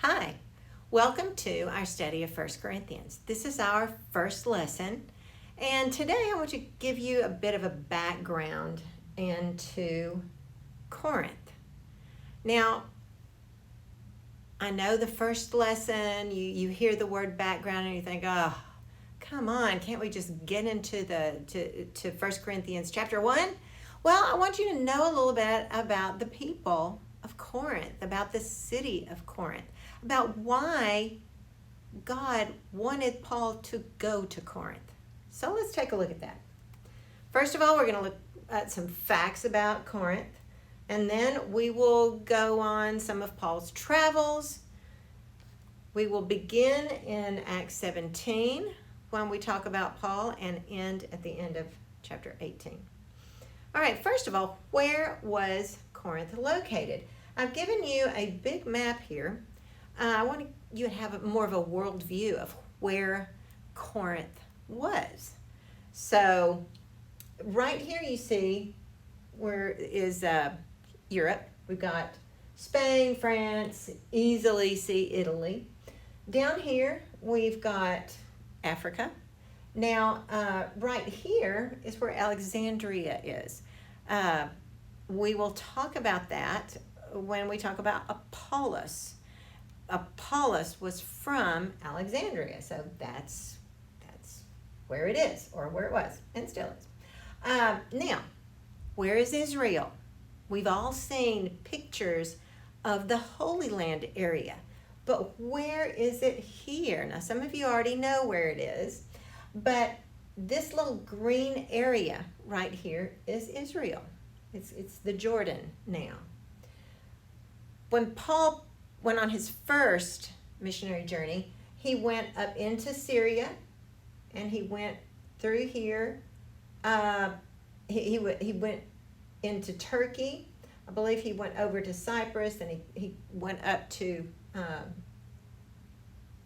Hi, welcome to our study of 1 Corinthians. This is our first lesson, and today I want to give you a bit of a background into Corinth. Now, I know the first lesson, you hear the word background and you think, oh, come on, can't we just get into to 1 Corinthians chapter 1? Well, I want you to know a little bit about the people of Corinth, about the city of Corinth, about why God wanted Paul to go to Corinth. So let's take a look at that. First of all, we're going to look at some facts about Corinth, and then we will go on some of Paul's travels. We will begin in Acts 17 when we talk about Paul and end at the end of chapter 18. All right, first of all, where was Corinth located? I've given you a big map here. I want you to have more of a world view of where Corinth was. So right here you see where is Europe. We've got Spain, France, easily see Italy. Down here we've got Africa. Now right here is where Alexandria is. We will talk about that when we talk about Apollos. Apollos was from Alexandria, so that's where it is, or where it was, and still is. Now, where is Israel? We've all seen pictures of the Holy Land area, but where is it here? Now, some of you already know where it is, but this little green area right here is Israel. It's the Jordan now. When Paul went on his first missionary journey, he went up into Syria, and he went through here. He went into Turkey. I believe he went over to Cyprus, and he went up to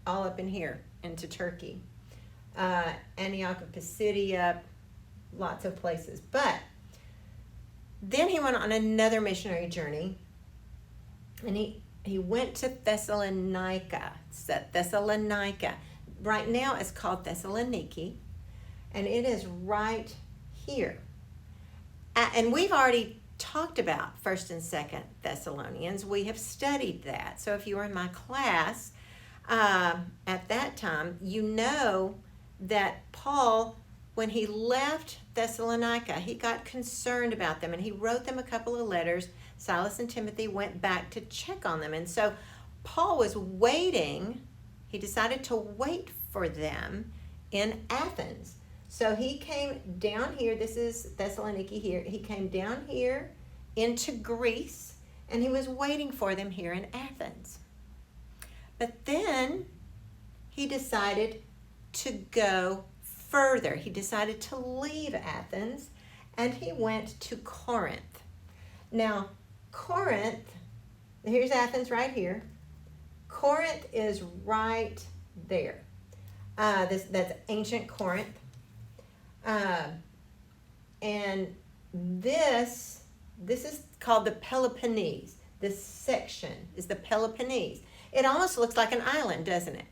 all up in here into Turkey. Antioch of Pisidia, lots of places. But then he went on another missionary journey, and he went to Thessalonica. Thessalonica. Right now it's called Thessaloniki, and it is right here. And we've already talked about 1st and 2nd Thessalonians. We have studied that. So if you were in my class at that time, you know that Paul, when he left Thessalonica, he got concerned about them, and he wrote them a couple of letters. Silas and Timothy went back to check on them. And so Paul was waiting. He decided to wait for them in Athens. So he came down here. This is Thessaloniki here. He came down here into Greece, and he was waiting for them here in Athens. But then he decided to go further. He decided to leave Athens, and he went to Corinth. Now, Corinth, here's Athens right here. Corinth is right there. That's ancient Corinth. And this is called the Peloponnese. This section is the Peloponnese. It almost looks like an island, doesn't it?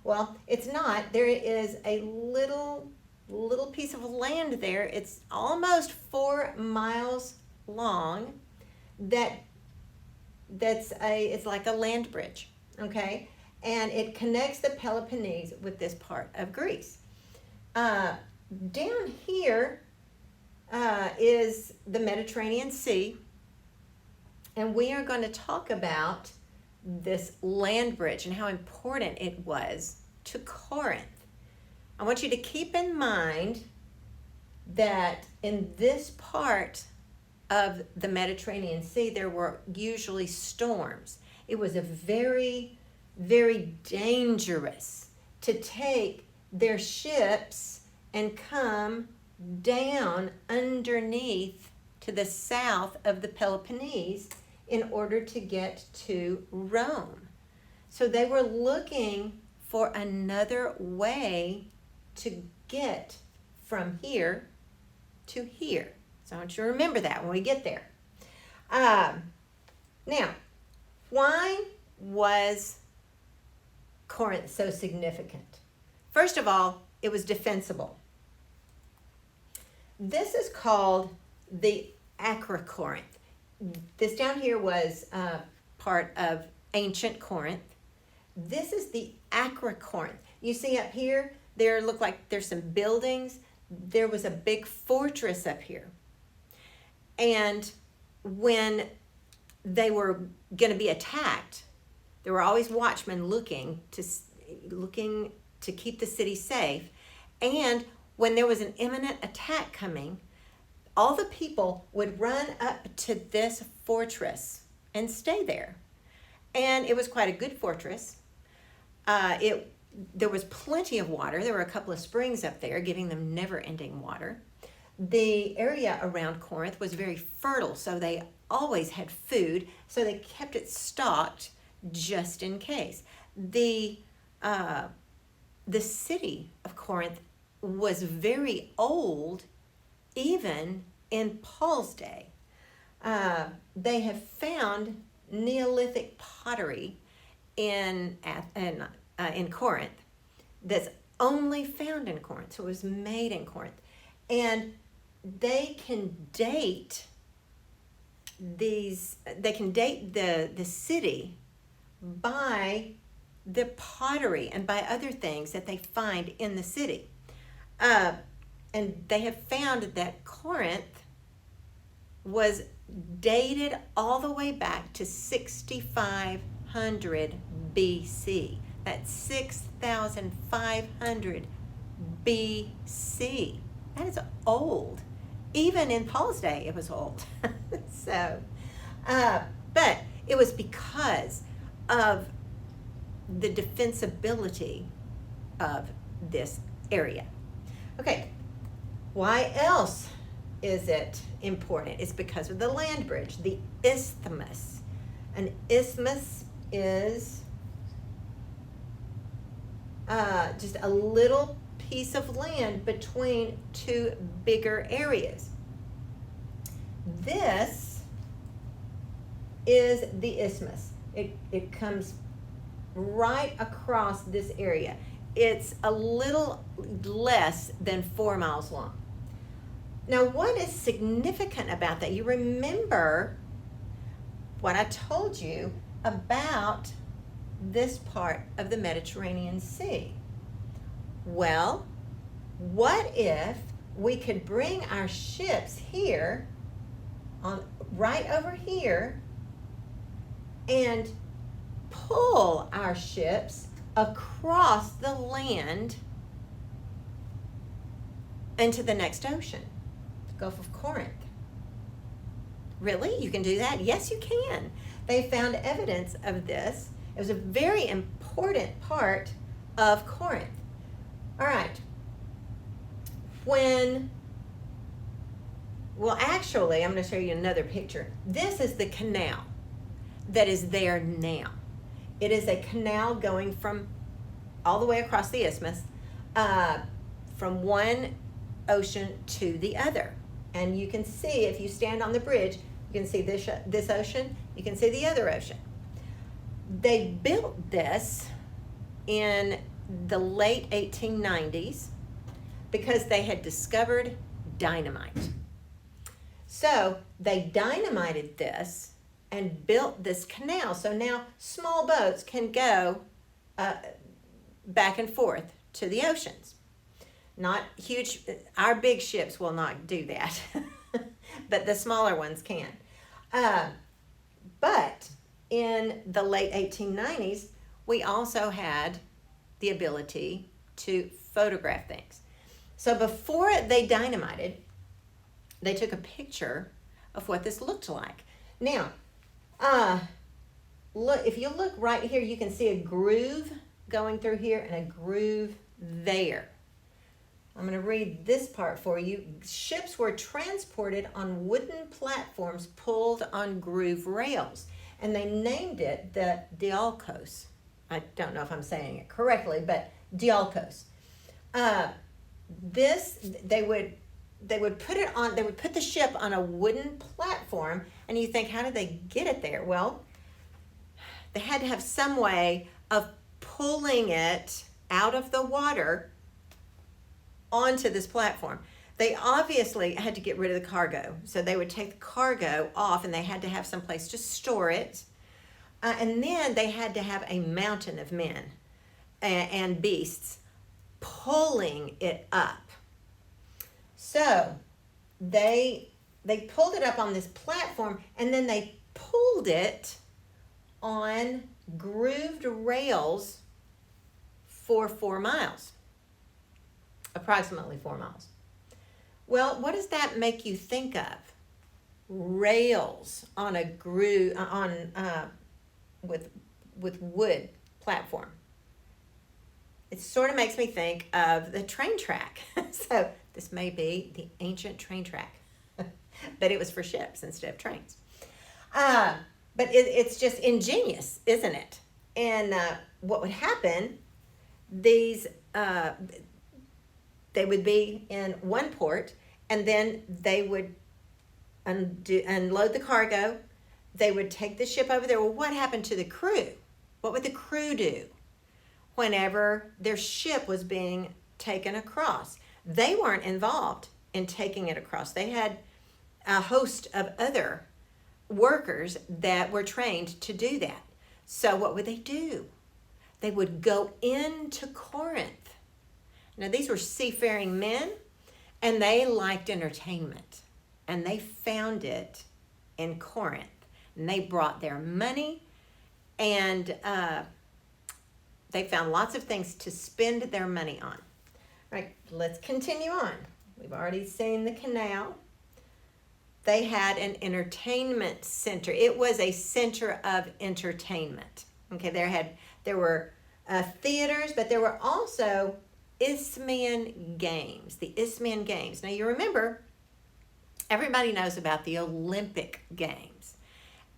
Well, it's not. There is a little piece of land there. It's almost 4 miles long. It's like a land bridge, okay? And it connects the Peloponnese with this part of Greece. Down here is the Mediterranean Sea, and we are going to talk about this land bridge and how important it was to Corinth. I want you to keep in mind that in this part of the Mediterranean Sea, there were usually storms. It was a very, very dangerous to take their ships and come down underneath to the south of the Peloponnese in order to get to Rome. So they were looking for another way to get from here to here. So I want you to remember that when we get there. Now, why was Corinth so significant? First of all, it was defensible. This is called the Acrocorinth. This down here was part of ancient Corinth. This is the Acrocorinth. You see up here, there look like there's some buildings. There was a big fortress up here. And when they were going to be attacked, there were always watchmen looking to keep the city safe. And when there was an imminent attack coming, all the people would run up to this fortress and stay there. And it was quite a good fortress. There was plenty of water. There were a couple of springs up there, giving them never-ending water. The area around Corinth was very fertile, so they always had food, so they kept it stocked just in case. The city of Corinth was very old, even in Paul's day. They have found Neolithic pottery in Corinth that's only found in Corinth. So it was made in Corinth. And they can date the city by the pottery and by other things that they find in the city. And they have found that Corinth was dated all the way back to 6500 BC. That's 6500 BC. That is old. Even in Paul's day, it was old. But it was because of the defensibility of this area. Okay, why else is it important? It's because of the land bridge, the isthmus. An isthmus is just a little piece of land between two bigger areas. This is the isthmus. It comes right across this area. It's a little less than 4 miles long. Now, what is significant about that? You remember what I told you about this part of the Mediterranean Sea. Well, what if we could bring our ships here, right over here, and pull our ships across the land into the next ocean, the Gulf of Corinth? Really? You can do that? Yes, you can. They found evidence of this. It was a very important part of Corinth. All right. Actually, I'm going to show you another picture. This is the canal that is there now. It is a canal going from all the way across the isthmus, from one ocean to the other. And you can see, if you stand on the bridge, you can see this ocean, you can see the other ocean. They built this in the late 1890s because they had discovered dynamite. So they dynamited this and built this canal. So now small boats can go back and forth to the oceans. Not huge, our big ships will not do that, but the smaller ones can. But in the late 1890s, we also had the ability to photograph things. So before they dynamited, they took a picture of what this looked like. Now, look, if you look right here, you can see a groove going through here and a groove there. I'm going to read this part for you. Ships were transported on wooden platforms pulled on groove rails, and they named it the Diolkos. I don't know if I'm saying it correctly, but Diolkos. They would put it on. They would put the ship on a wooden platform, and you think, how did they get it there? Well, they had to have some way of pulling it out of the water onto this platform. They obviously had to get rid of the cargo. So they would take the cargo off and they had to have some place to store it. And then they had to have a mountain of men and beasts pulling it up. So they pulled it up on this platform, and then they pulled it on grooved rails for 4 miles, approximately 4 miles. Well, what does that make you think of? Rails on a groove with wood platform. It sort of makes me think of the train track. So this may be the ancient train track, but it was for ships instead of trains. But it's just ingenious, isn't it? And what would happen, they would be in one port, and then they would unload the cargo. They would take the ship over there. Well, what happened to the crew? What would the crew do whenever their ship was being taken across? They weren't involved in taking it across. They had a host of other workers that were trained to do that. So what would they do? They would go into Corinth. Now, these were seafaring men, and they liked entertainment, and they found it in Corinth. And they brought their money, and they found lots of things to spend their money on. All right, let's continue on. We've already seen the canal. They had an entertainment center. It was a center of entertainment. Okay, there were theaters, but there were also Isthmian Games. The Isthmian Games. Now, you remember, everybody knows about the Olympic Games.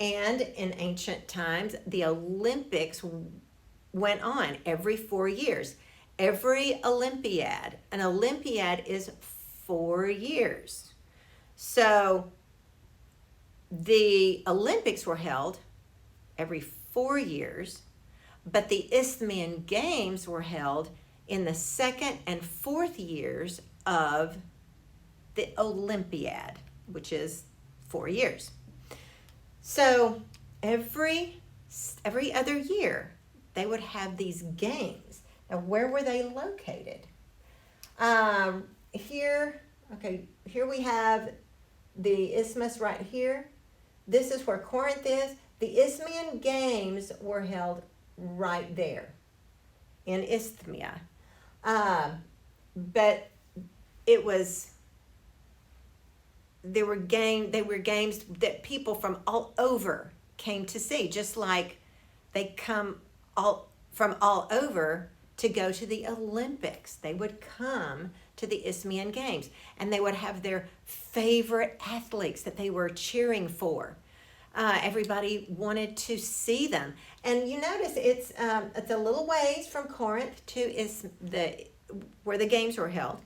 And in ancient times, the Olympics went on every 4 years. Every Olympiad, an Olympiad is 4 years. So the Olympics were held every 4 years, but the Isthmian Games were held in the second and fourth years of the Olympiad, which is 4 years. So every other year, they would have these games. Now, where were they located? Here we have the isthmus right here. This is where Corinth is. The Isthmian Games were held right there in Isthmia. But they were games that people from all over came to see, just like they come from all over to go to the Olympics. They would come to the Isthmian Games, and they would have their favorite athletes that they were cheering for. Everybody wanted to see them, and you notice it's a little ways from Corinth to where the games were held.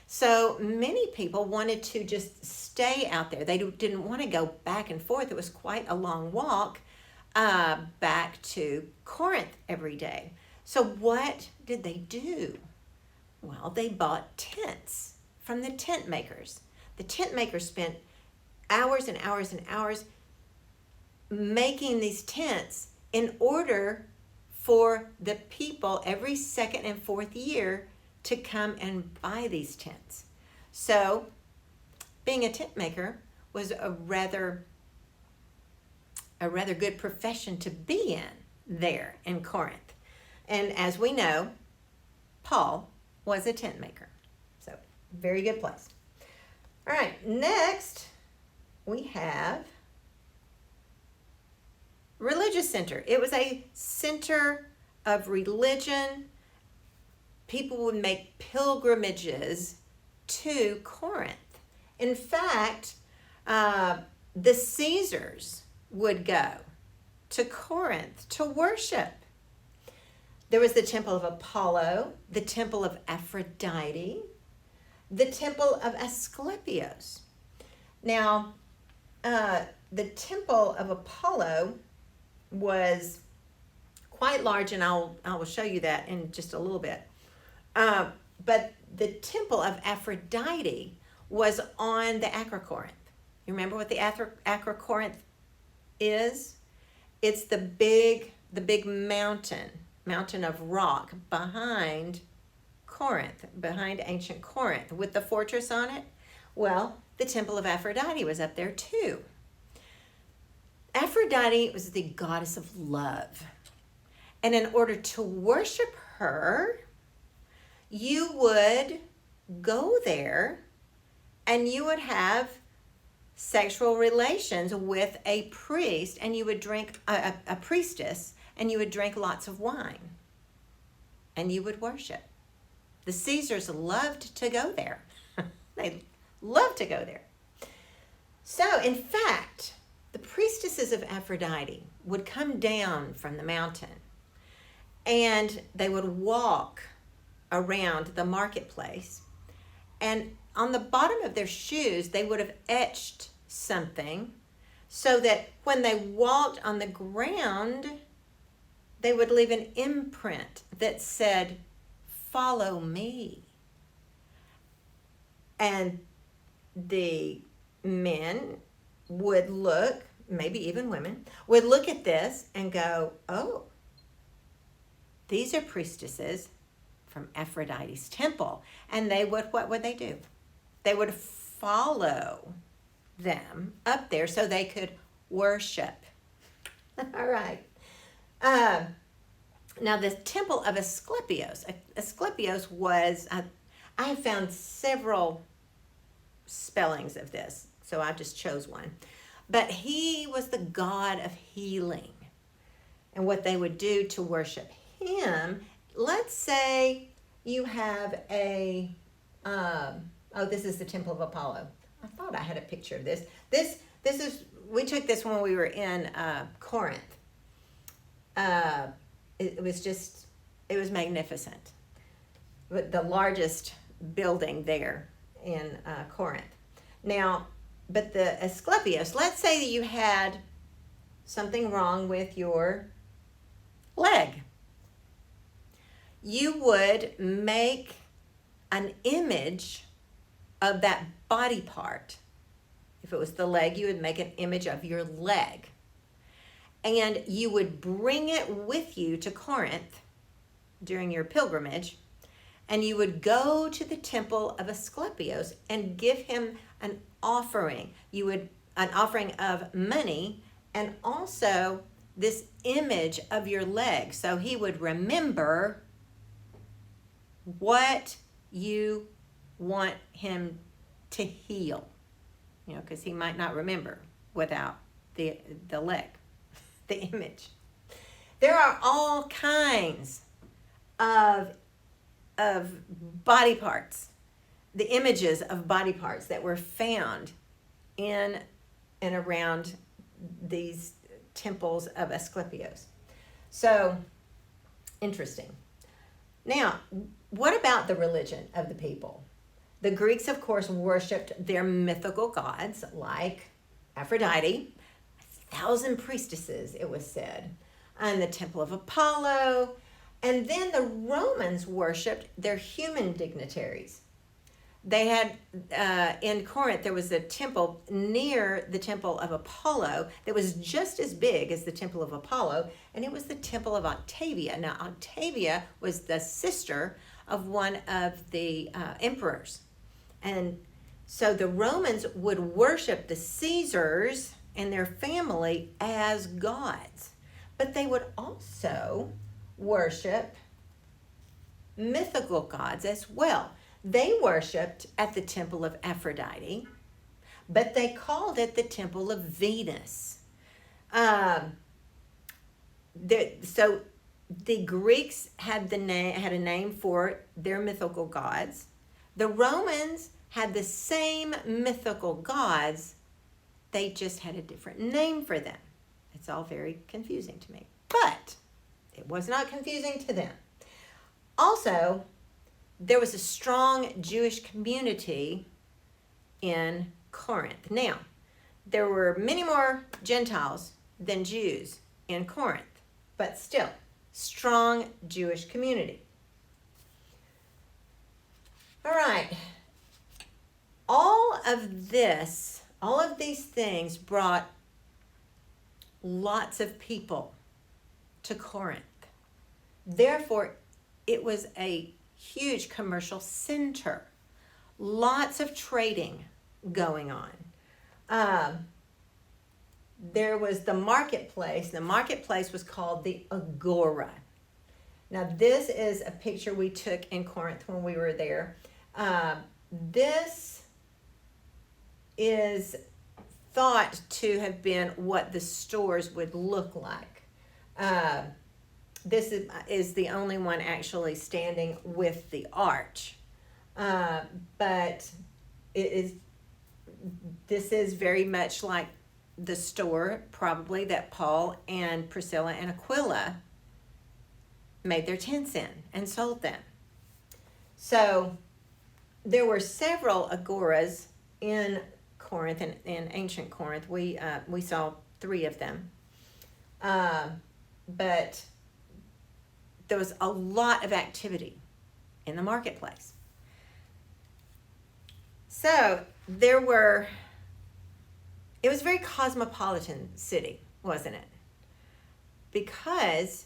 So many people wanted to just stay out there. They didn't want to go back and forth. It was quite a long walk back to Corinth every day. So what did they do? Well, they bought tents from the tent makers. The tent makers spent hours and hours and hours making these tents in order for the people every second and fourth year to come and buy these tents. So being a tent maker was a rather good profession to be in there in Corinth. And as we know, Paul was a tent maker. So very good place. All right, next we have religious center. It was a center of religion. People would make pilgrimages to Corinth. In fact, the Caesars would go to Corinth to worship. There was the temple of Apollo, the temple of Aphrodite, the temple of Asclepios. Now, the temple of Apollo was quite large, and I will show you that in just a little bit. But the temple of Aphrodite was on the Acrocorinth. You remember what the Acrocorinth is? It's the big mountain of rock behind Corinth, behind ancient Corinth, with the fortress on it. Well, the temple of Aphrodite was up there too. Aphrodite was the goddess of love. And in order to worship her, you would go there and you would have sexual relations with a priest, and you would drink a priestess, and you would drink lots of wine, and you would worship. The Caesars loved to go there. They loved to go there. So, in fact, the priestesses of Aphrodite would come down from the mountain, and they would walk around the marketplace, and on the bottom of their shoes, they would have etched something so that when they walked on the ground, they would leave an imprint that said, "Follow me." And the men would look, maybe even women, would look at this and go, "Oh, these are priestesses from Aphrodite's temple." And they would, what would they do? They would follow them up there so they could worship. All right. Now, the temple of Asclepius. Asclepius was, I have found several spellings of this, so I just chose one. But he was the god of healing. And what they would do to worship him, let's say you have a, this is the Temple of Apollo. I thought I had a picture of this. This is, we took this when we were in Corinth. It was magnificent. But the largest building there in Corinth. Now, but the Asclepius, let's say that you had something wrong with your leg. You would make an image of that body part. If it was the leg, you would make an image of your leg. And you would bring it with you to Corinth during your pilgrimage, and you would go to the temple of Asclepius and give him an offering. An offering of money, and also this image of your leg. So he would remember what you want him to heal, because he might not remember without the leg, the image. There are all kinds of body parts, the images of body parts that were found in and around these temples of Asclepius. So, interesting. Now, what about the religion of the people? The Greeks, of course, worshipped their mythical gods like Aphrodite, 1,000 priestesses, it was said, and the Temple of Apollo. And then the Romans worshipped their human dignitaries. They had, in Corinth, there was a temple near the Temple of Apollo that was just as big as the Temple of Apollo, and it was the Temple of Octavia. Now, Octavia was the sister of one of the emperors. And so the Romans would worship the Caesars and their family as gods. But they would also worship mythical gods as well. They worshipped at the Temple of Aphrodite, but they called it the Temple of Venus. So the Greeks had a name for their mythical gods. The Romans had the same mythical gods. They just had a different name for them. It's all very confusing to me, but it was not confusing to them. Also, there was a strong Jewish community in Corinth. Now, there were many more Gentiles than Jews in Corinth, but still, strong Jewish community. All right. All of these things brought lots of people to Corinth. Therefore, it was a huge commercial center. Lots of trading going on. There was the marketplace. The marketplace was called the Agora. Now, this is a picture we took in Corinth when we were there. This is thought to have been what the stores would look like. This is the only one actually standing with the arch. But this is very much like the store probably that Paul and Priscilla and Aquila made their tents in and sold them. So there were several agoras in Corinth, in ancient Corinth. We saw 3 of them. But there was a lot of activity in the marketplace. So it was a very cosmopolitan city, wasn't it? Because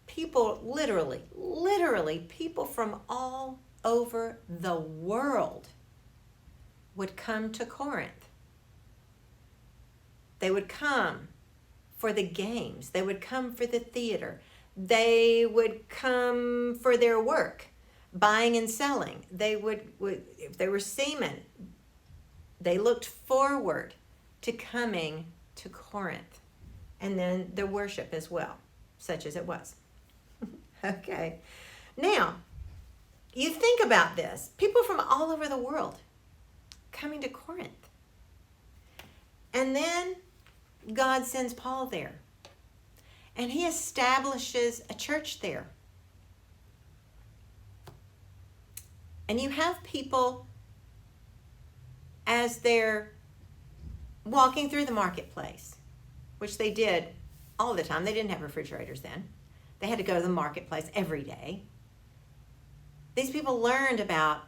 people, literally, people from all over the world would come to Corinth. They would come for the games. They would come for the theater. They would come for their work, buying and selling. They would if they were seamen, they looked forward to coming to Corinth. And then the worship as well, such as it was. Okay. Now, you think about this. People from all over the world coming to Corinth. And then God sends Paul there. And he establishes a church there. And you have people, as they're walking through the marketplace, which they did all the time. They didn't have refrigerators then. They had to go to the marketplace every day. These people learned about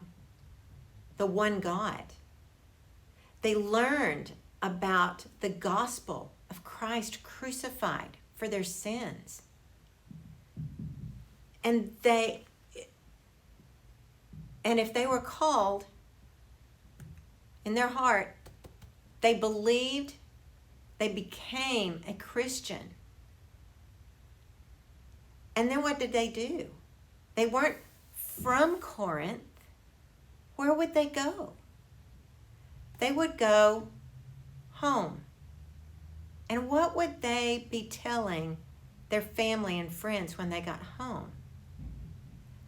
the one God. They learned about the gospel of Christ crucified for their sins. And if they were called in their heart, they believed, they became a Christian. And then what did they do? They weren't from Corinth. Where would they go? They would go home. And what would they be telling their family and friends when they got home?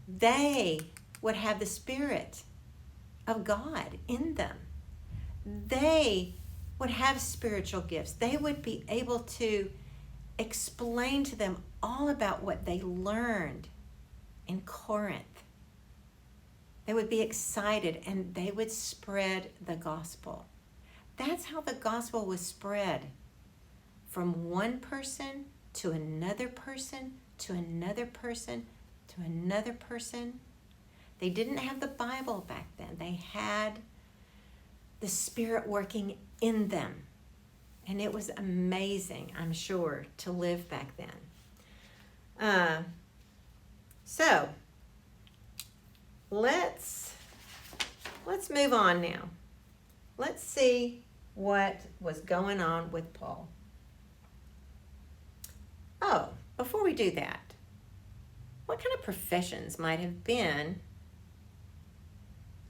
They would have the Spirit of God in them. They would have spiritual gifts. They would be able to explain to them all about what they learned in Corinth. They would be excited and they would spread the gospel. That's how the gospel was spread, from one person to another person to another person to another person. They didn't have the Bible back then. They had the Spirit working in them. And it was amazing, I'm sure, to live back then. So let's move on now. Let's see what was going on with Paul. Oh, before we do that, what kind of professions might have been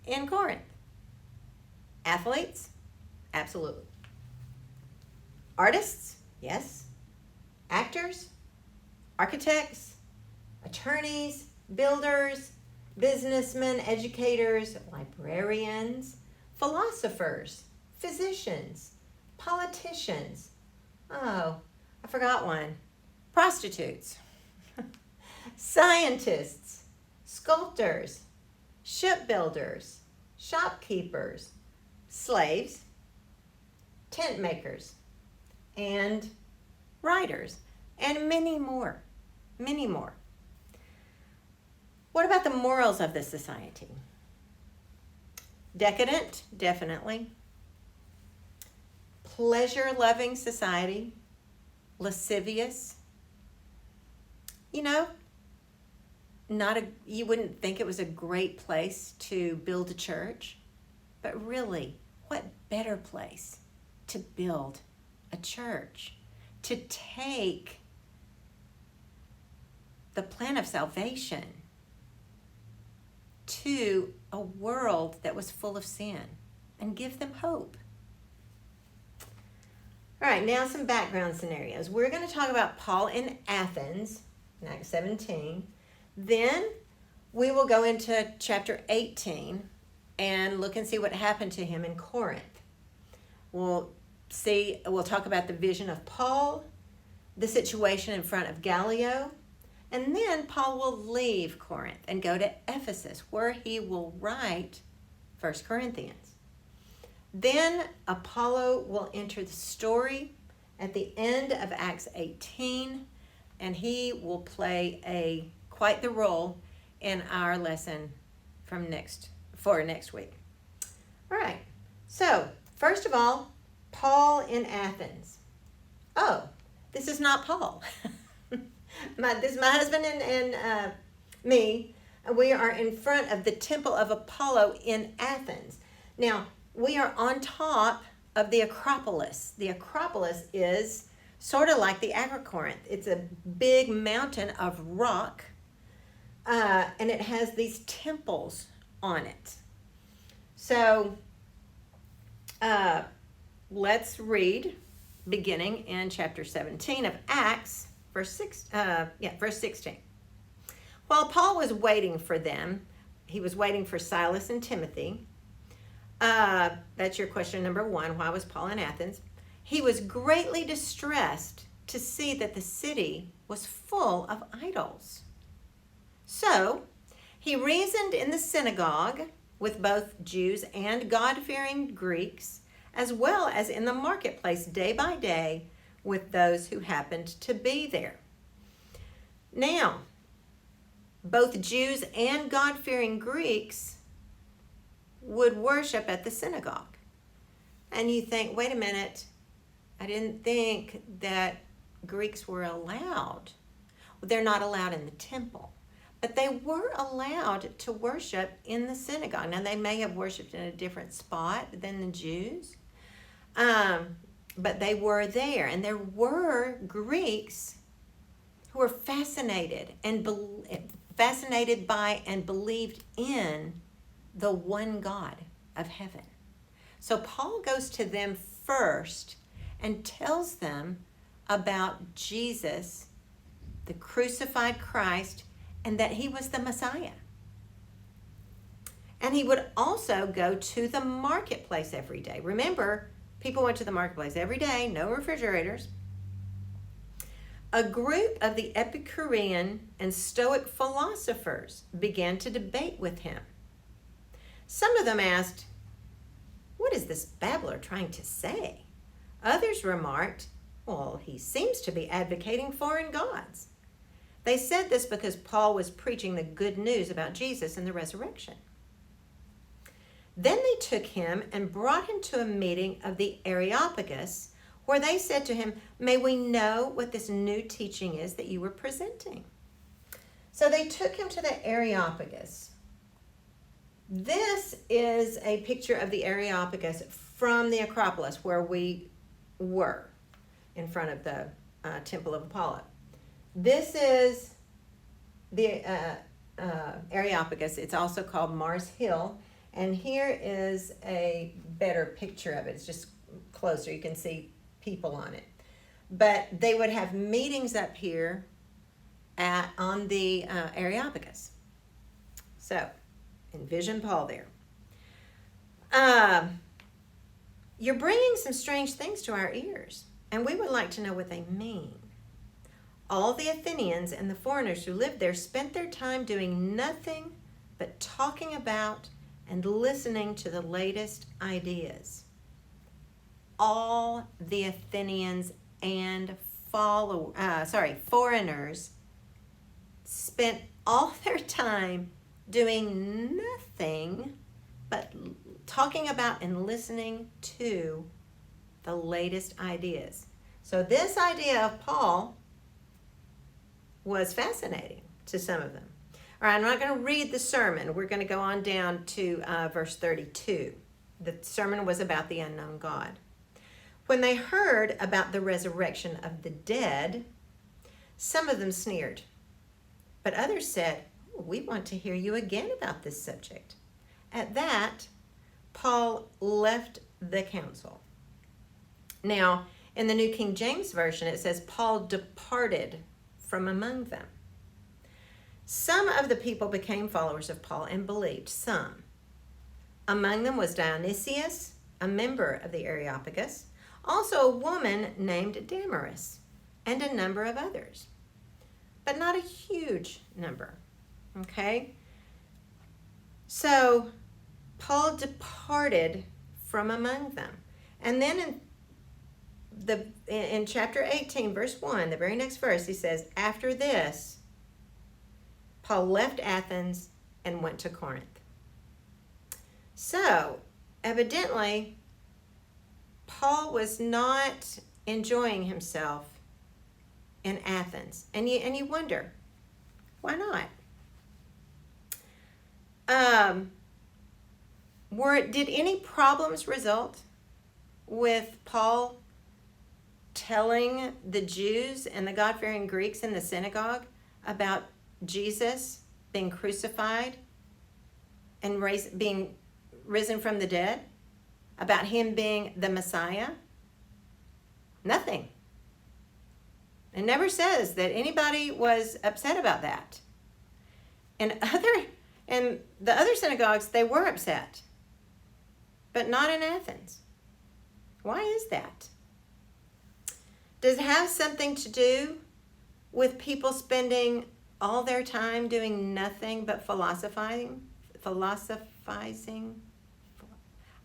in Corinth? Athletes? Absolutely. Artists? Yes. Actors? Architects? Attorneys? Builders? Businessmen? Educators? Librarians? Philosophers? Physicians? Politicians? Oh, I forgot one. Prostitutes? Scientists? Sculptors? Shipbuilders? Shopkeepers? Slaves? Tent makers? And writers? And many more. many more. What about the morals of the society? Decadent, definitely. Pleasure-loving society. Lascivious. You know, you wouldn't think it was a great place to build a church, but really, what better place to build a church, to take the plan of salvation to a world that was full of sin and give them hope. All right, now some background scenarios. We're going to talk about Paul in Athens, in Acts 17. Then we will go into chapter 18 and look and see what happened to him in Corinth. We'll talk about the vision of Paul, the situation in front of Gallio, and then Paul will leave Corinth and go to Ephesus, where he will write 1 Corinthians. Then Apollo will enter the story at the end of Acts 18, and he will play quite the role in our lesson for next week. All right, so first of all, Paul in Athens. Oh, this is not Paul. This is my husband and me. We are in front of the Temple of Apollo in Athens. Now, we are on top of the Acropolis. The Acropolis is sort of like the Acrocorinth. It's a big mountain of rock, and it has these temples on it. So, let's read, beginning in chapter 17 of Acts, verse 16. While Paul was waiting for them, he was waiting for Silas and Timothy. That's your question number one. Why was Paul in Athens? He was greatly distressed to see that the city was full of idols. So he reasoned in the synagogue with both Jews and God-fearing Greeks, as well as in the marketplace day by day with those who happened to be there. Now, both Jews and God-fearing Greeks would worship at the synagogue. And you think, wait a minute, I didn't think that Greeks were allowed. Well, they're not allowed in the temple, but they were allowed to worship in the synagogue. Now, they may have worshiped in a different spot than the Jews, but they were there. And there were Greeks who were fascinated by and believed in the one God of heaven. So Paul goes to them first and tells them about Jesus, the crucified Christ, and that he was the Messiah. And he would also go to the marketplace every day. Remember, people went to the marketplace every day, no refrigerators. A group of the Epicurean and Stoic philosophers began to debate with him. Some of them asked, "What is this babbler trying to say?" Others remarked, "Well, he seems to be advocating foreign gods." They said this because Paul was preaching the good news about Jesus and the resurrection. Then they took him and brought him to a meeting of the Areopagus, where they said to him, "May we know what this new teaching is that you were presenting?" So they took him to the Areopagus. This is a picture of the Areopagus from the Acropolis, where we were in front of the Temple of Apollo. This is the Areopagus. It's also called Mars Hill. And here is a better picture of it. It's just closer. You can see people on it. But they would have meetings up here on the Areopagus. So, envision Paul there. You're bringing some strange things to our ears, and we would like to know what they mean. All the Athenians and the foreigners who lived there spent their time doing nothing but talking about and listening to the latest ideas. All the Athenians and foreigners spent all their time doing nothing but talking about and listening to the latest ideas. So this idea of Paul was fascinating to some of them. All right, I'm not going to read the sermon. We're going to go on down to verse 32. The sermon was about the unknown God. When they heard about the resurrection of the dead, some of them sneered, but others said, "We want to hear you again about this subject." At that, Paul left the council. Now, in the New King James Version, it says, Paul departed from among them. Some of the people became followers of Paul and believed, some. Among them was Dionysius, a member of the Areopagus, also a woman named Damaris, and a number of others, but not a huge number. Okay? So, Paul departed from among them. And then in chapter 18, verse 1, the very next verse, he says, after this, Paul left Athens and went to Corinth. So, evidently, Paul was not enjoying himself in Athens. And you wonder, why not? Did any problems result with Paul telling the Jews and the God-fearing Greeks in the synagogue about Jesus being crucified and being risen from the dead? About him being the Messiah? Nothing. It never says that anybody was upset about that. In the other synagogues, they were upset, but not in Athens. Why is that? Does it have something to do with people spending all their time doing nothing but philosophizing?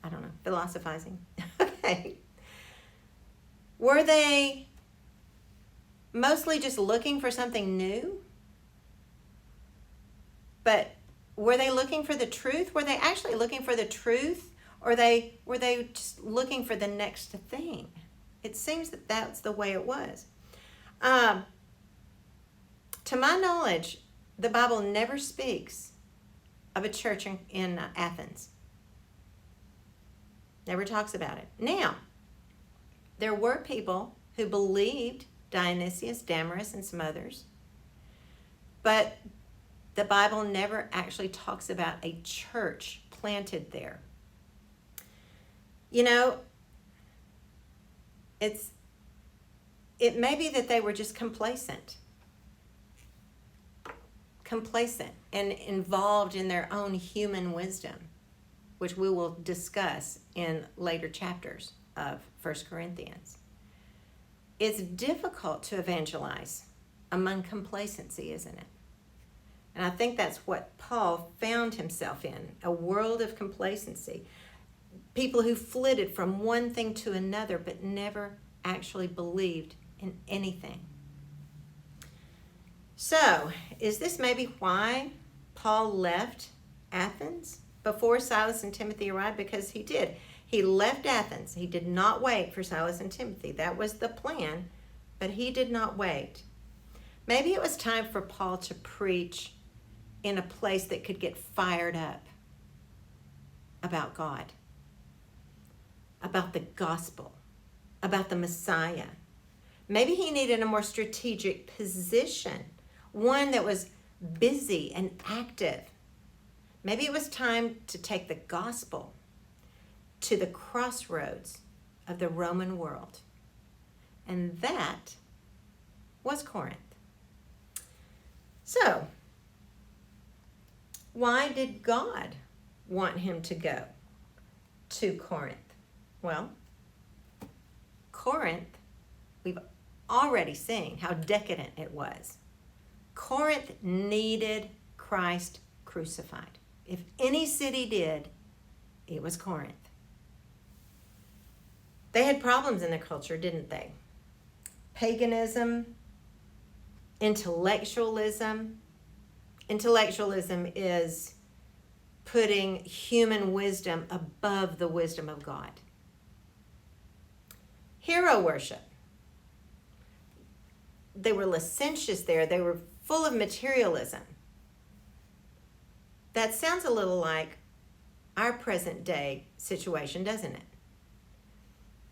I don't know, philosophizing. Okay. Were they mostly just looking for something new? But were they looking for the truth? Were they actually looking for the truth? Or were they just looking for the next thing? It seems that that's the way it was. To my knowledge, the Bible never speaks of a church in Athens. Never talks about it. Now, there were people who believed Dionysius, Damaris, and some others, but the Bible never actually talks about a church planted there. You know, it may be that they were just complacent and involved in their own human wisdom, which we will discuss in later chapters of 1 Corinthians. It's difficult to evangelize among complacency, isn't it? And I think that's what Paul found himself in, a world of complacency. People who flitted from one thing to another but never actually believed in anything. So, is this maybe why Paul left Athens before Silas and Timothy arrived? Because he did. He left Athens. He did not wait for Silas and Timothy. That was the plan, but he did not wait. Maybe it was time for Paul to preach in a place that could get fired up about God, about the gospel, about the Messiah. Maybe he needed a more strategic position, one that was busy and active. Maybe it was time to take the gospel to the crossroads of the Roman world. And that was Corinth. So, why did God want him to go to Corinth? Well, Corinth, we've already seen how decadent it was. Corinth needed Christ crucified. If any city did, it was Corinth. They had problems in their culture, didn't they? Paganism, intellectualism, intellectualism is putting human wisdom above the wisdom of God. Hero worship. They were licentious there. They were full of materialism. That sounds a little like our present day situation, doesn't it?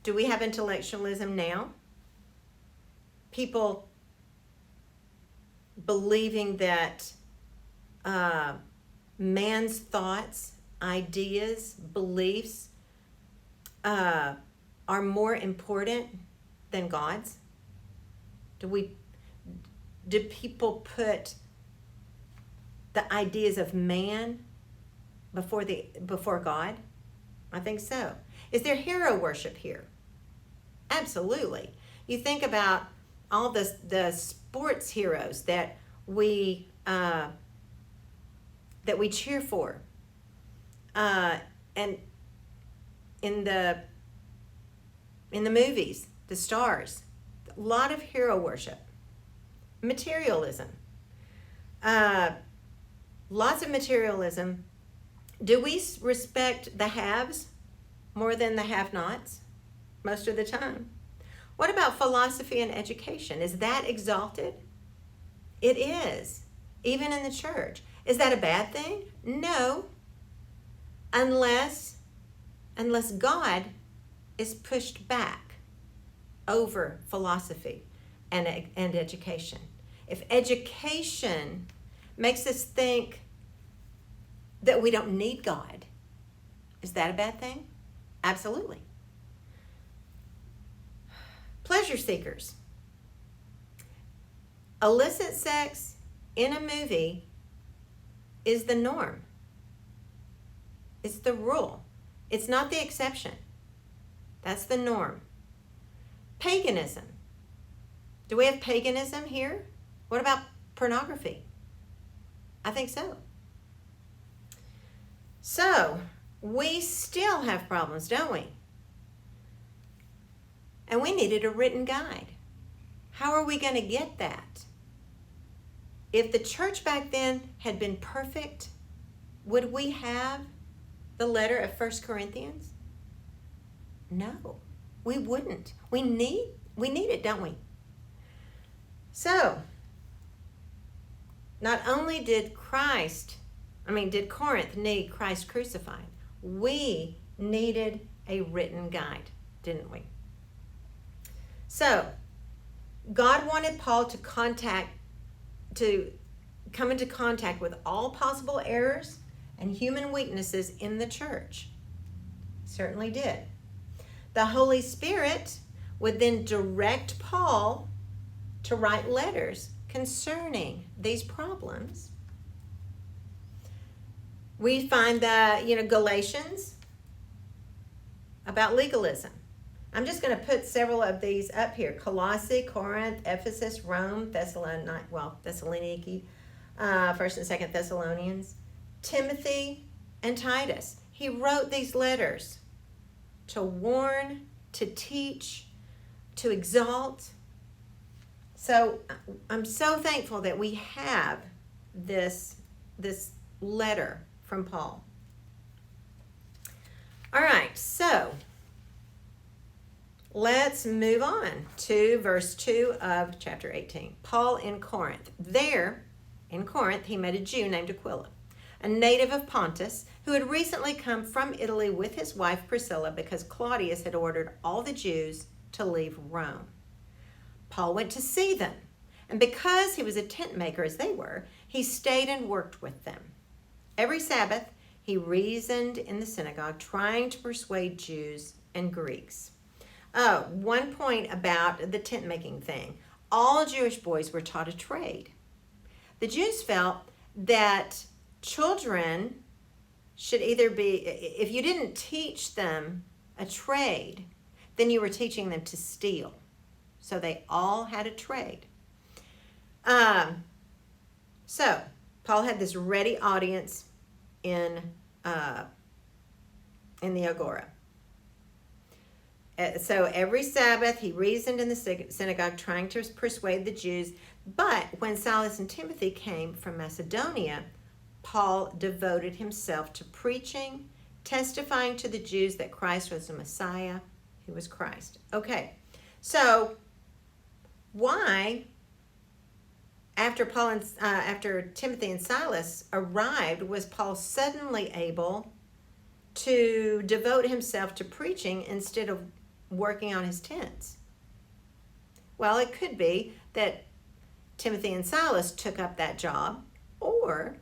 Do we have intellectualism now? People believing that man's thoughts, ideas, beliefs are more important than God's? Do people put the ideas of man before God? I think so. Is there hero worship here? Absolutely. You think about all the sports heroes that we cheer for, and in the movies, the stars, a lot of hero worship, materialism, lots of materialism. Do we respect the haves more than the have-nots most of the time? What about philosophy and education? Is that exalted? It is, even in the church. Is that a bad thing? No, unless God is pushed back over philosophy and education. If education makes us think that we don't need God, is that a bad thing? Absolutely. Pleasure seekers. Illicit sex in a movie is the norm. It's the rule. It's not the exception. That's the norm. Paganism. Do we have paganism here? What about pornography? I think so. So, we still have problems, don't we? And we needed a written guide. How are we going to get that? If the church back then had been perfect, would we have the letter of 1 Corinthians? No, we wouldn't. We need it, don't we? So, not only did Corinth need Christ crucified, we needed a written guide, didn't we? So, God wanted Paul to come into contact with all possible errors and human weaknesses in the church. Certainly did. The Holy Spirit would then direct Paul to write letters concerning these problems. We find that, Galatians about legalism. I'm just going to put several of these up here. Colossae, Corinth, Ephesus, Rome, Thessaloniki, 1st and 2nd Thessalonians, Timothy, and Titus. He wrote these letters to warn, to teach, to exalt. So I'm so thankful that we have this letter from Paul. All right, so let's move on to verse 2 of chapter 18. Paul in Corinth. There, in Corinth, he met a Jew named Aquila, a native of Pontus, who had recently come from Italy with his wife Priscilla because Claudius had ordered all the Jews to leave Rome. Paul went to see them, and because he was a tent maker as they were, he stayed and worked with them. Every Sabbath, he reasoned in the synagogue, trying to persuade Jews and Greeks. One point about the tent making thing. All Jewish boys were taught a trade. The Jews felt that children should either be, if you didn't teach them a trade, then you were teaching them to steal. So they all had a trade. So Paul had this ready audience in the Agora. So every Sabbath he reasoned in the synagogue, trying to persuade the Jews But when Silas and Timothy came from Macedonia, Paul devoted himself to preaching, testifying to the Jews that Christ was the Messiah, who was Christ. Okay, so why, after Timothy and Silas arrived, was Paul suddenly able to devote himself to preaching instead of working on his tents? Well, it could be that Timothy and Silas took up that job, or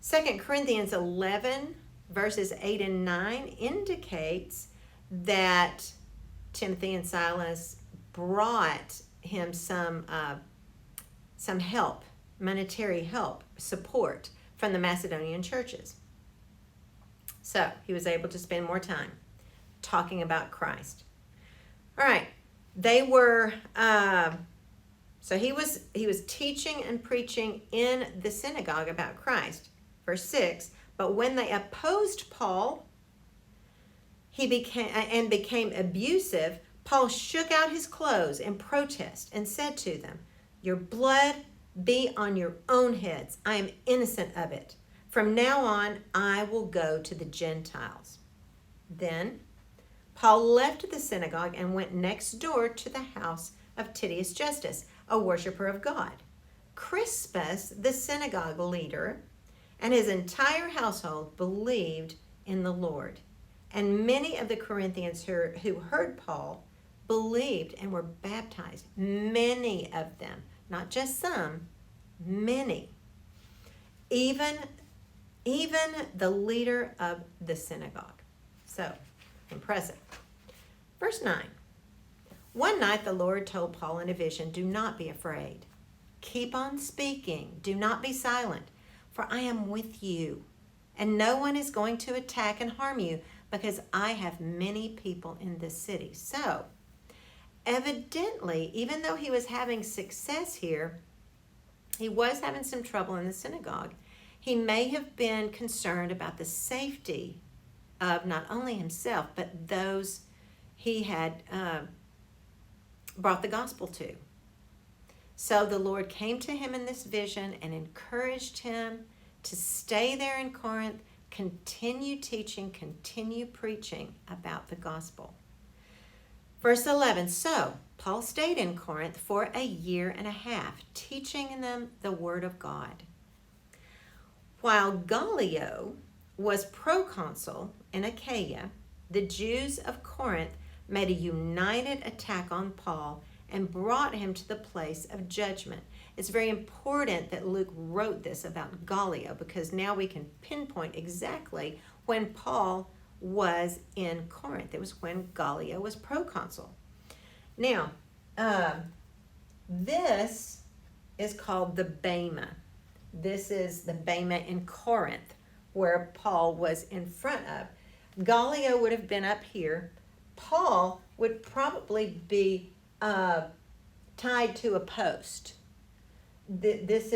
2 Corinthians 11 verses 8 and 9 indicates that Timothy and Silas brought him some help, monetary help, support from the Macedonian churches. So he was able to spend more time talking about Christ. All right, they were. So he was teaching and preaching in the synagogue about Christ. Verse 6. But when they opposed Paul, he became abusive. Paul shook out his clothes in protest and said to them, "Your blood be on your own heads. I am innocent of it. From now on, I will go to the Gentiles." Then Paul left the synagogue and went next door to the house of Titius Justus, a worshiper of God. Crispus, the synagogue leader, and his entire household believed in the Lord. And many of the Corinthians who heard Paul believed and were baptized. Many of them, not just some, many. Even the leader of the synagogue. So, impressive. Verse 9. One night the Lord told Paul in a vision, "Do not be afraid. Keep on speaking. Do not be silent, for I am with you, and no one is going to attack and harm you, because I have many people in this city." So, evidently, even though he was having success here, he was having some trouble in the synagogue. He may have been concerned about the safety of not only himself, but those he had brought the gospel to. So the Lord came to him in this vision and encouraged him to stay there in Corinth, continue teaching, continue preaching about the gospel. Verse 11, so Paul stayed in Corinth for a year and a half, teaching them the word of God. While Gallio was proconsul in Achaia, the Jews of Corinth made a united attack on Paul and brought him to the place of judgment. It's very important that Luke wrote this about Gallio, because now we can pinpoint exactly when Paul was in Corinth. It was when Gallio was proconsul. Now, this is called the Bema. This is the Bema in Corinth, where Paul was in front of. Gallio would have been up here. Paul would probably be tied to a post. This.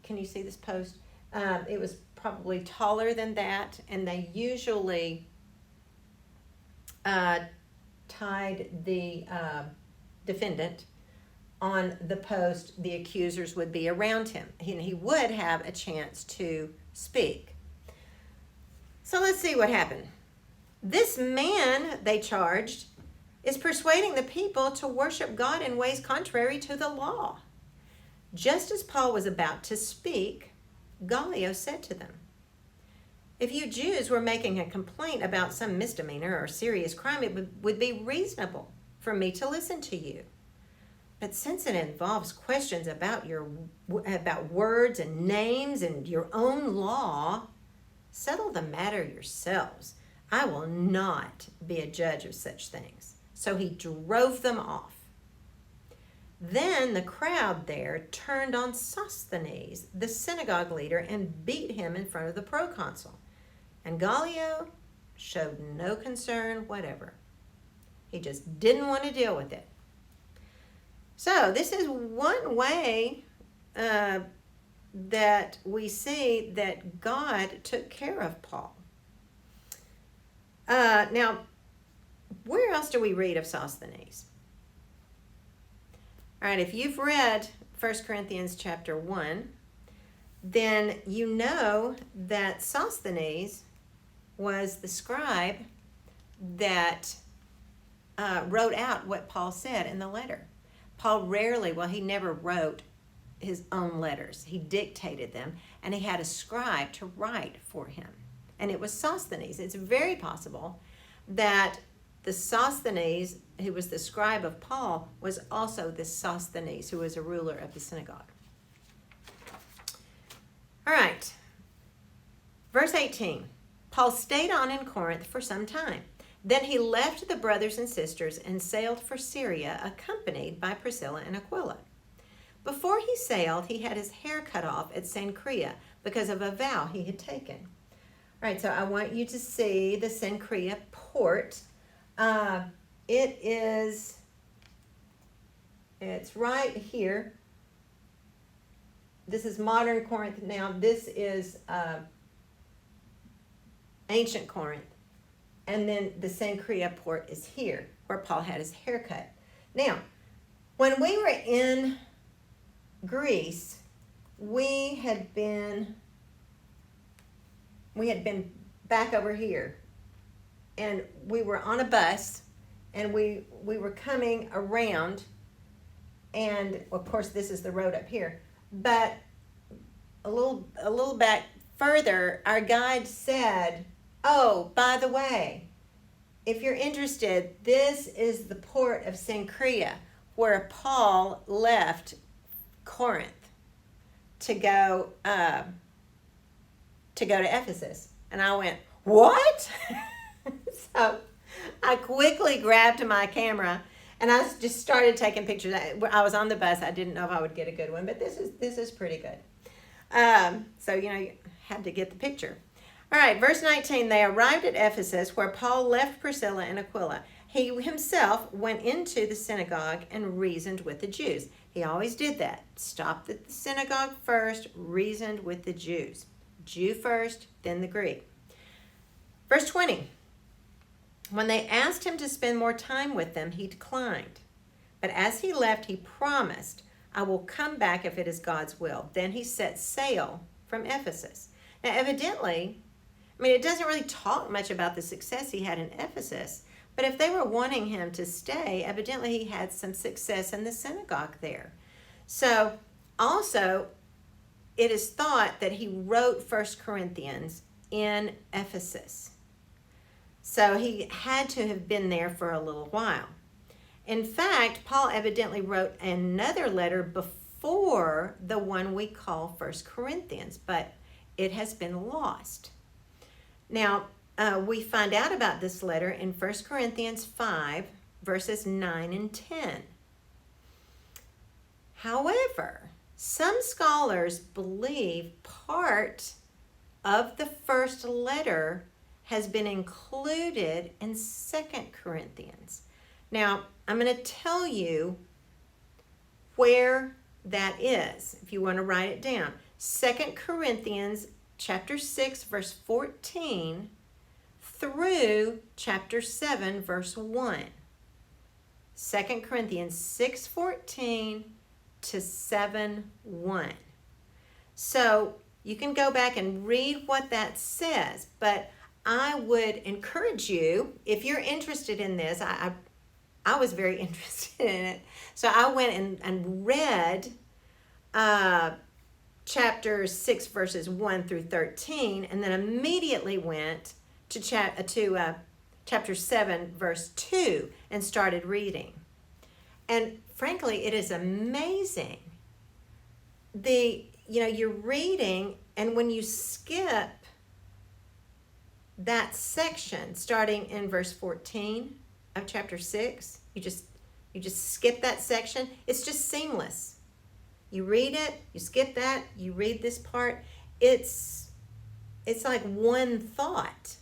Can you see this post? It was probably taller than that, and they usually tied the defendant on the post. The accusers would be around him, and he would have a chance to speak. So let's see what happened. This man, they charged, is persuading the people to worship God in ways contrary to the law. Just as Paul was about to speak, Gallio said to them, "If you Jews were making a complaint about some misdemeanor or serious crime, it would be reasonable for me to listen to you. But since it involves questions about words and names and your own law, settle the matter yourselves. I will not be a judge of such things." So he drove them off. Then the crowd there turned on Sosthenes, the synagogue leader, and beat him in front of the proconsul. And Gallio showed no concern whatever. He just didn't want to deal with it. So this is one way that we see that God took care of Paul. Now, where else do we read of Sosthenes? All right, if you've read 1 Corinthians chapter 1, then you know that Sosthenes was the scribe that wrote out what Paul said in the letter. Paul he never wrote his own letters. He dictated them, and he had a scribe to write for him. And it was Sosthenes. It's very possible that the Sosthenes, who was the scribe of Paul, was also this Sosthenes, who was a ruler of the synagogue. All right. Verse 18. Paul stayed on in Corinth for some time. Then he left the brothers and sisters and sailed for Syria, accompanied by Priscilla and Aquila. Before he sailed, he had his hair cut off at Cenchrea because of a vow he had taken. All right, so I want you to see the Cenchrea port. It's right here. This is modern Corinth now. This is ancient Corinth. And then the Cenchrea port is here, where Paul had his hair cut. Now, when we were in Greece, we had been back over here, and we were on a bus, and we were coming around, and of course this is the road up here, but a little back further, our guide said, "Oh, by the way, if you're interested, this is the port of Cenchrea, where Paul left Corinth to go to Ephesus." And I went, "What?" So I quickly grabbed my camera and I just started taking pictures. I was on the bus. I didn't know if I would get a good one, but this is pretty good. So you had to get the picture. All right, verse 19. They arrived at Ephesus, where Paul left Priscilla and Aquila. He himself went into the synagogue and reasoned with the Jews. He always did that. Stopped at the synagogue first, reasoned with the Jews. Jew first, then the Greek. Verse 20. When they asked him to spend more time with them, he declined. But as he left, he promised, "I will come back if it is God's will." Then he set sail from Ephesus. Now, evidently, it doesn't really talk much about the success he had in Ephesus, but if they were wanting him to stay, evidently he had some success in the synagogue there. So, also, it is thought that he wrote 1 Corinthians in Ephesus. So he had to have been there for a little while. In fact, Paul evidently wrote another letter before the one we call 1 Corinthians, but it has been lost. Now, we find out about this letter in 1 Corinthians 5, verses 9 and 10. However, some scholars believe part of the first letter has been included in 2 Corinthians. Now, I'm going to tell you where that is, if you want to write it down. 2 Corinthians chapter 6, verse 14 through chapter 7, verse 1. 2 Corinthians 6:14 to 7:1. So you can go back and read what that says, but I would encourage you, if you're interested in this, I was very interested in it, so I went and read chapter 6, verses 1 through 13, and then immediately went to chapter 7, verse 2, and started reading. And frankly, it is amazing. You're reading, and when you skip that section, starting in verse 14 of chapter 6, you just skip that section. It's just seamless. You read it, you skip that, you read this part. It's like one thought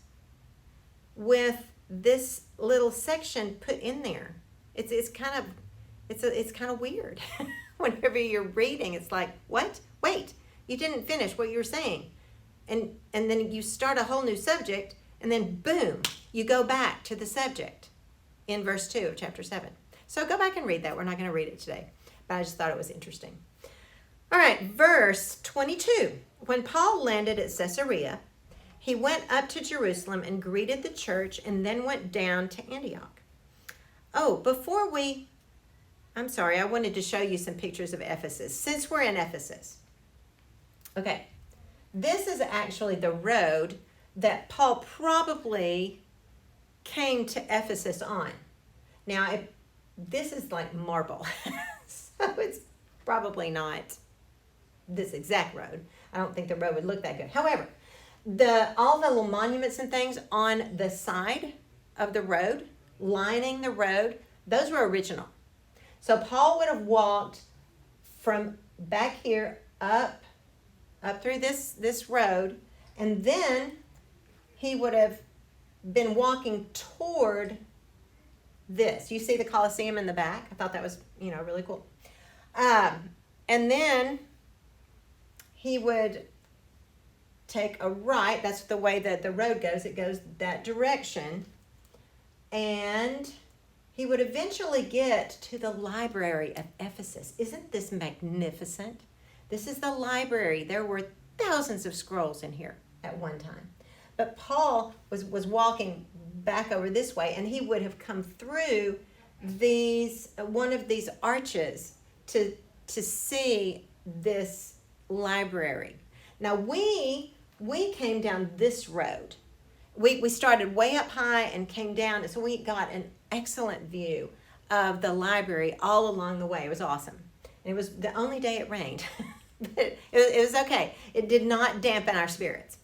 with this little section put in there. It's kind of weird. Whenever you're reading, it's like, what? Wait, you didn't finish what you were saying. And then you start a whole new subject, and then boom, you go back to the subject in verse 2 of chapter 7. So go back and read that. We're not going to read it today. but I just thought it was interesting. All right, verse 22. When Paul landed at Caesarea, he went up to Jerusalem and greeted the church and then went down to Antioch. Oh, I wanted to show you some pictures of Ephesus, since we're in Ephesus. Okay, this is actually the road that Paul probably came to Ephesus on. Now, this is like marble, so it's probably not this exact road. I don't think the road would look that good. However, all the little monuments and things on the side of the road, lining the road, those were original. So Paul would have walked from back here up through this road, and then he would have been walking toward this. You see the Colosseum in the back? I thought that was, really cool. And then he would take a right. That's the way that the road goes. It goes that direction. And he would eventually get to the library of Ephesus. Isn't this magnificent? This is the library. There were thousands of scrolls in here at one time. But Paul was walking back over this way, and he would have come through one of these arches to see this library. Now we came down this road. We started way up high and came down, and so we got an excellent view of the library all along the way. It was awesome. And it was the only day it rained. But it was okay. It did not dampen our spirits.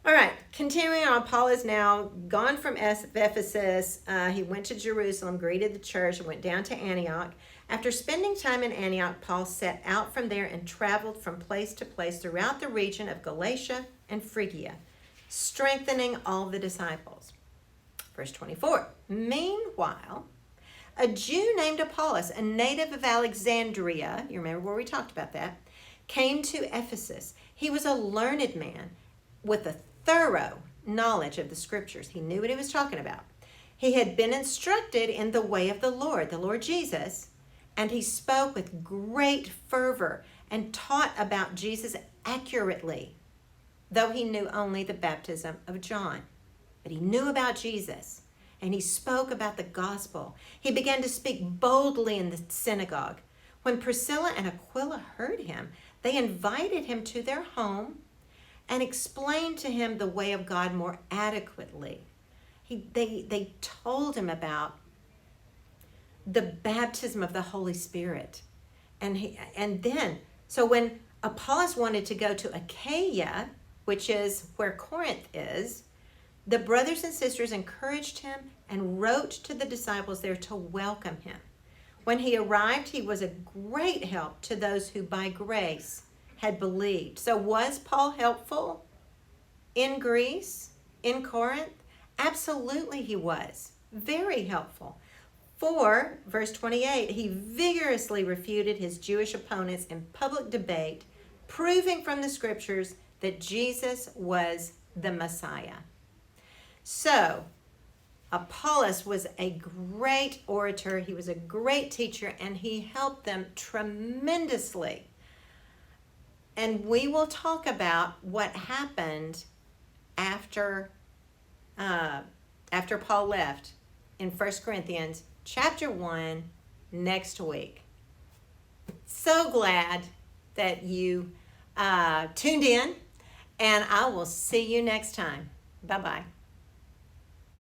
All right, continuing on, Paul is now gone from Ephesus. He went to Jerusalem, greeted the church, and went down to Antioch. After spending time in Antioch, Paul set out from there and traveled from place to place throughout the region of Galatia and Phrygia, strengthening all the disciples. Verse 24, meanwhile, a Jew named Apollos, a native of Alexandria, you remember where we talked about that, came to Ephesus. He was a learned man with a thorough knowledge of the scriptures. He knew what he was talking about. He had been instructed in the way of the Lord Jesus, and he spoke with great fervor and taught about Jesus accurately, though he knew only the baptism of John. But he knew about Jesus, and he spoke about the gospel. He began to speak boldly in the synagogue. When Priscilla and Aquila heard him, they invited him to their home and explained to him the way of God more adequately. They told him about the baptism of the Holy Spirit. So when Apollos wanted to go to Achaia, which is where Corinth is, the brothers and sisters encouraged him and wrote to the disciples there to welcome him. When he arrived, he was a great help to those who by grace had believed. So was Paul helpful in Greece, in Corinth? Absolutely he was. Very helpful. For, verse 28, he vigorously refuted his Jewish opponents in public debate, proving from the scriptures that Jesus was the Messiah. So, Apollos was a great orator. He was a great teacher, and he helped them tremendously. And we will talk about what happened after Paul left in 1 Corinthians chapter 1 next week. So glad that you tuned in, and I will see you next time. Bye-bye.